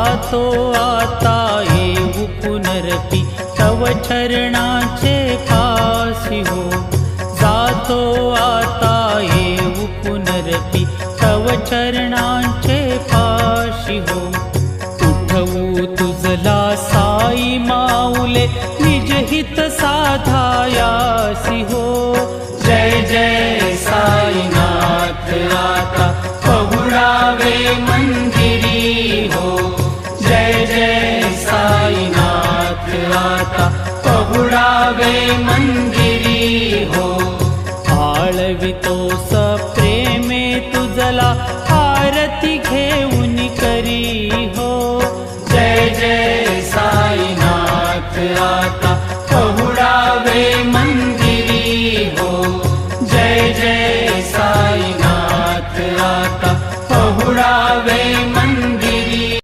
जातो आता येऊ पुनरपी तव चरणाचे पासी हो। जातो आता येऊ पुनरपी तव चरणाचे पाशी हो। उठवू तुझला साई माऊले निजहित साधायासी हो। जय जय साईनाथ आता पहुडावे मंदिरी हो। जय जय साईनाथ आता पहुडावे मंदिरी हो। आळवितोस प्रेमे तुझला आरती घेऊन करी हो। जय जय साईनाथ आता